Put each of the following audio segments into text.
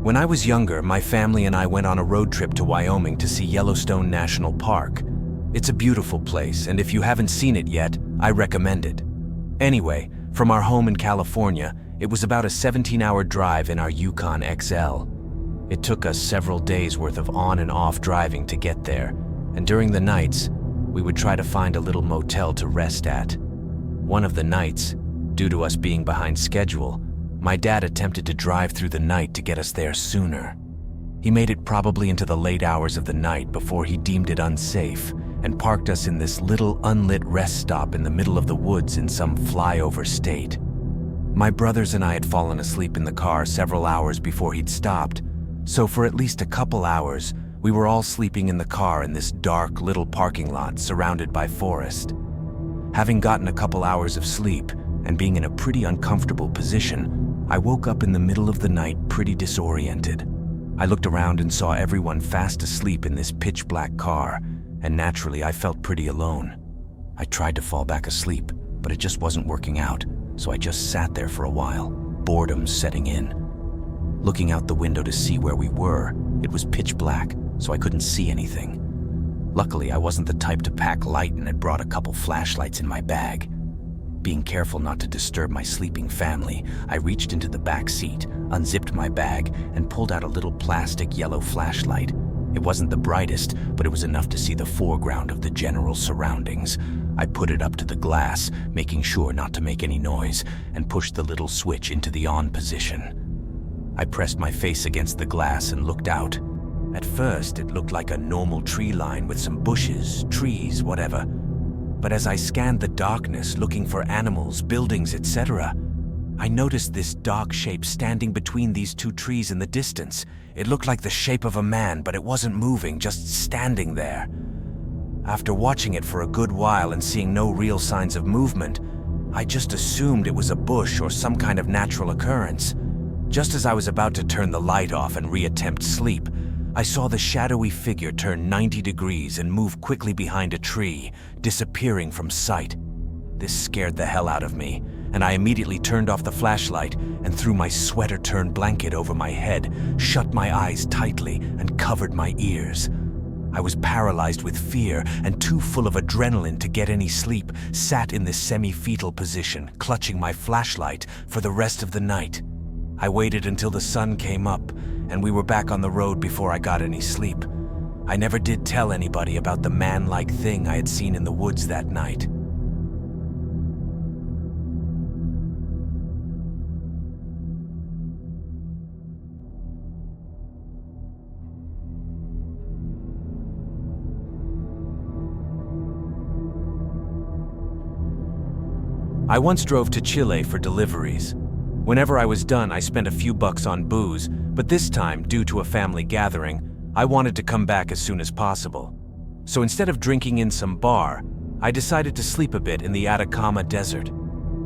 When I was younger, my family and I went on a road trip to Wyoming to see Yellowstone National Park. It's a beautiful place, and if you haven't seen it yet, I recommend it. Anyway, from our home in California, it was about a 17-hour drive in our Yukon XL. It took us several days worth of on and off driving to get there, and during the nights, we would try to find a little motel to rest at. One of the nights, due to us being behind schedule, my dad attempted to drive through the night to get us there sooner. He made it probably into the late hours of the night before he deemed it unsafe and parked us in this little unlit rest stop in the middle of the woods in some flyover state. My brothers and I had fallen asleep in the car several hours before he'd stopped, so for at least a couple hours, we were all sleeping in the car in this dark little parking lot surrounded by forest. Having gotten a couple hours of sleep and being in a pretty uncomfortable position, I woke up in the middle of the night pretty disoriented. I looked around and saw everyone fast asleep in this pitch-black car, and naturally I felt pretty alone. I tried to fall back asleep, but it just wasn't working out, so I just sat there for a while, boredom setting in. Looking out the window to see where we were, it was pitch black, so I couldn't see anything. Luckily, I wasn't the type to pack light and had brought a couple flashlights in my bag. Being careful not to disturb my sleeping family, I reached into the back seat, unzipped my bag, and pulled out a little plastic yellow flashlight. It wasn't the brightest, but it was enough to see the foreground of the general surroundings. I put it up to the glass, making sure not to make any noise, and pushed the little switch into the on position. I pressed my face against the glass and looked out. At first, it looked like a normal tree line with some bushes, trees, whatever. But as I scanned the darkness, looking for animals, buildings, etc., I noticed this dark shape standing between these two trees in the distance. It looked like the shape of a man, but it wasn't moving, just standing there. After watching it for a good while and seeing no real signs of movement, I just assumed it was a bush or some kind of natural occurrence. Just as I was about to turn the light off and reattempt sleep, I saw the shadowy figure turn 90 degrees and move quickly behind a tree, disappearing from sight. This scared the hell out of me, and I immediately turned off the flashlight and threw my sweater-turned blanket over my head, shut my eyes tightly, and covered my ears. I was paralyzed with fear and too full of adrenaline to get any sleep, sat in this semi-fetal position, clutching my flashlight for the rest of the night. I waited until the sun came up, and we were back on the road before I got any sleep. I never did tell anybody about the man-like thing I had seen in the woods that night. I once drove to Chile for deliveries. Whenever I was done, I spent a few bucks on booze, but this time, due to a family gathering, I wanted to come back as soon as possible. So instead of drinking in some bar, I decided to sleep a bit in the Atacama Desert.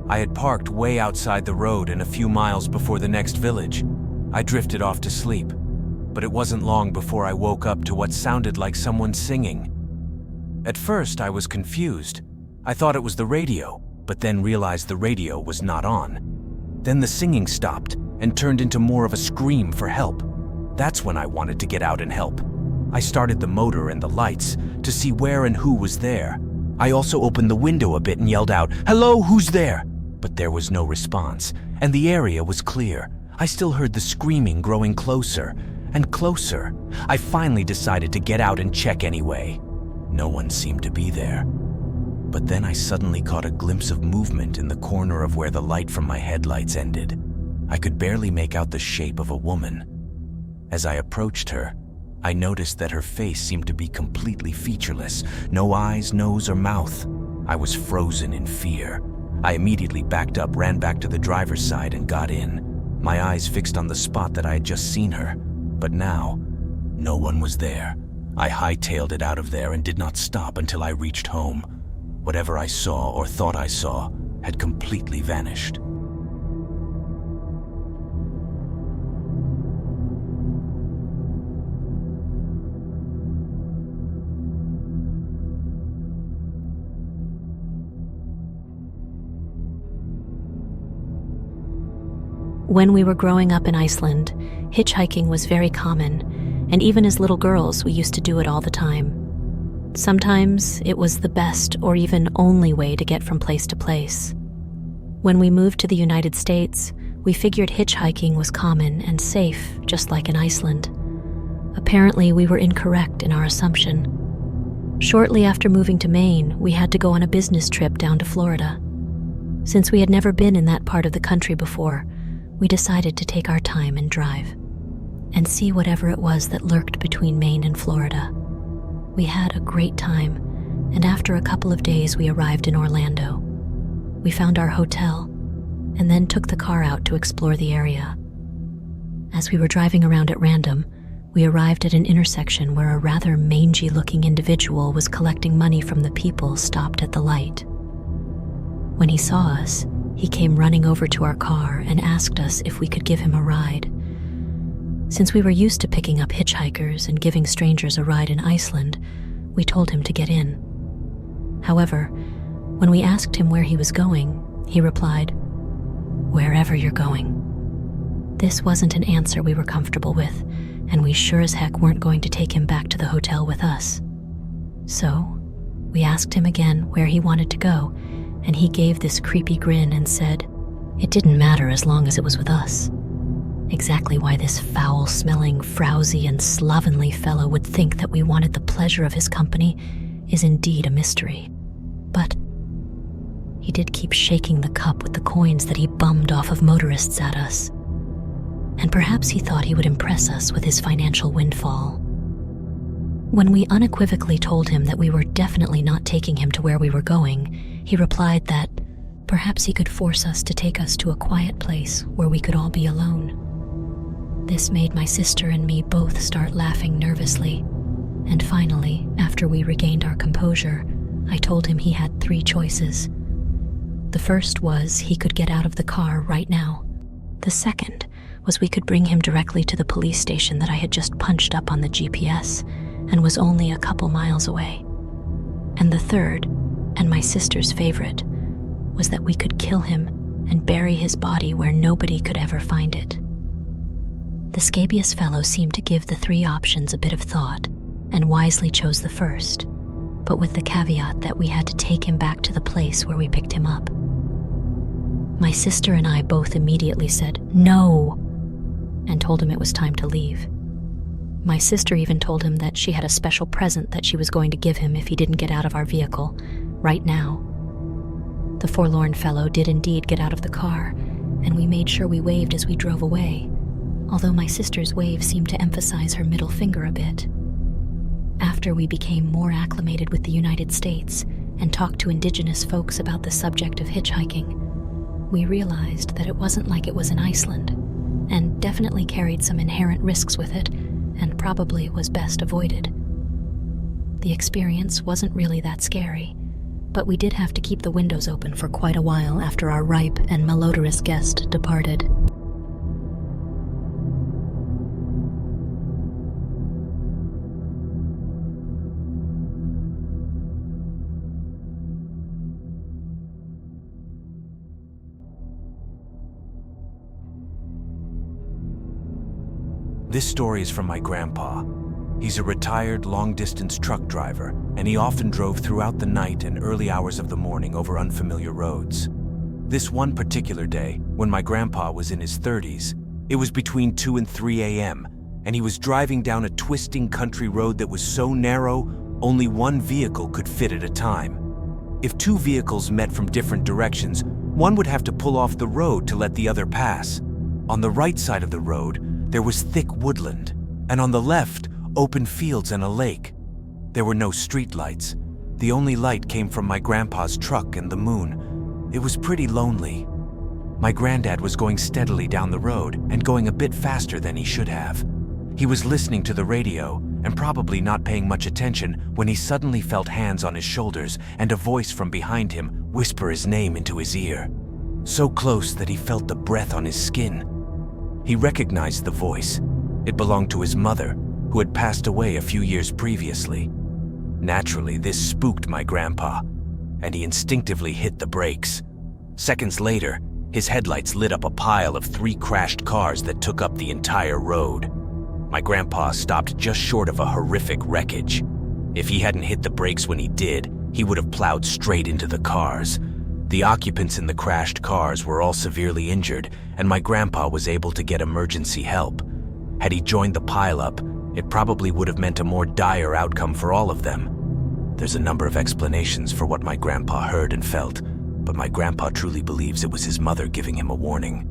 I had parked way outside the road and a few miles before the next village. I drifted off to sleep, but it wasn't long before I woke up to what sounded like someone singing. At first, I was confused. I thought it was the radio, but then realized the radio was not on. Then the singing stopped and turned into more of a scream for help. That's when I wanted to get out and help. I started the motor and the lights to see where and who was there. I also opened the window a bit and yelled out, "Hello, who's there?" But there was no response, and the area was clear. I still heard the screaming growing closer and closer. I finally decided to get out and check anyway. No one seemed to be there. But then I suddenly caught a glimpse of movement in the corner of where the light from my headlights ended. I could barely make out the shape of a woman. As I approached her, I noticed that her face seemed to be completely featureless, no eyes, nose, or mouth. I was frozen in fear. I immediately backed up, ran back to the driver's side, and got in, my eyes fixed on the spot that I had just seen her. But now, no one was there. I hightailed it out of there and did not stop until I reached home. Whatever I saw or thought I saw had completely vanished. When we were growing up in Iceland, hitchhiking was very common, and even as little girls, we used to do it all the time. Sometimes it was the best or even only way to get from place to place. When we moved to the United States, we figured hitchhiking was common and safe, just like in Iceland. Apparently, we were incorrect in our assumption. Shortly after moving to Maine, we had to go on a business trip down to Florida. Since we had never been in that part of the country before, we decided to take our time and drive, and see whatever it was that lurked between Maine and Florida. We had a great time, and after a couple of days we arrived in Orlando. We found our hotel, and then took the car out to explore the area. As we were driving around at random, we arrived at an intersection where a rather mangy-looking individual was collecting money from the people stopped at the light. When he saw us, he came running over to our car and asked us if we could give him a ride. Since we were used to picking up hitchhikers and giving strangers a ride in Iceland, we told him to get in. However, when we asked him where he was going, he replied, "Wherever you're going." This wasn't an answer we were comfortable with, and we sure as heck weren't going to take him back to the hotel with us. So, we asked him again where he wanted to go, and he gave this creepy grin and said, it didn't matter as long as it was with us. Exactly why this foul-smelling, frowsy, and slovenly fellow would think that we wanted the pleasure of his company is indeed a mystery. But he did keep shaking the cup with the coins that he bummed off of motorists at us. And perhaps he thought he would impress us with his financial windfall. When we unequivocally told him that we were definitely not taking him to where we were going, he replied that perhaps he could force us to take us to a quiet place where we could all be alone. This made my sister and me both start laughing nervously, and finally, after we regained our composure, I told him he had 3 choices. The first was he could get out of the car right now. The second was we could bring him directly to the police station that I had just punched up on the GPS and was only a couple miles away. And the third, and my sister's favorite, was that we could kill him and bury his body where nobody could ever find it. The scabious fellow seemed to give the 3 options a bit of thought and wisely chose the first, but with the caveat that we had to take him back to the place where we picked him up. My sister and I both immediately said, "No," and told him it was time to leave. My sister even told him that she had a special present that she was going to give him if he didn't get out of our vehicle, right now. The forlorn fellow did indeed get out of the car, and we made sure we waved as we drove away, although my sister's wave seemed to emphasize her middle finger a bit. After we became more acclimated with the United States and talked to indigenous folks about the subject of hitchhiking, we realized that it wasn't like it was in Iceland, and definitely carried some inherent risks with it, and probably was best avoided. The experience wasn't really that scary, but we did have to keep the windows open for quite a while after our ripe and malodorous guest departed. This story is from my grandpa. He's a retired long-distance truck driver, and he often drove throughout the night and early hours of the morning over unfamiliar roads. This one particular day, when my grandpa was in his 30s, it was between 2 and 3 a.m., and he was driving down a twisting country road that was so narrow, only one vehicle could fit at a time. If 2 vehicles met from different directions, one would have to pull off the road to let the other pass. On the right side of the road, there was thick woodland, and on the left, open fields and a lake. There were no street lights. The only light came from my grandpa's truck and the moon. It was pretty lonely. My granddad was going steadily down the road and going a bit faster than he should have. He was listening to the radio and probably not paying much attention when he suddenly felt hands on his shoulders and a voice from behind him whisper his name into his ear, so close that he felt the breath on his skin. He recognized the voice. It belonged to his mother, who had passed away a few years previously. Naturally, this spooked my grandpa, and he instinctively hit the brakes. Seconds later, His headlights lit up a pile of 3 crashed cars that took up the entire road. My grandpa stopped just short of a horrific wreckage. If he hadn't hit the brakes when he did, he would have plowed straight into the cars. The occupants in the crashed cars were all severely injured, and my grandpa was able to get emergency help. Had he joined the pileup, it probably would have meant a more dire outcome for all of them. There's a number of explanations for what my grandpa heard and felt, but my grandpa truly believes it was his mother giving him a warning.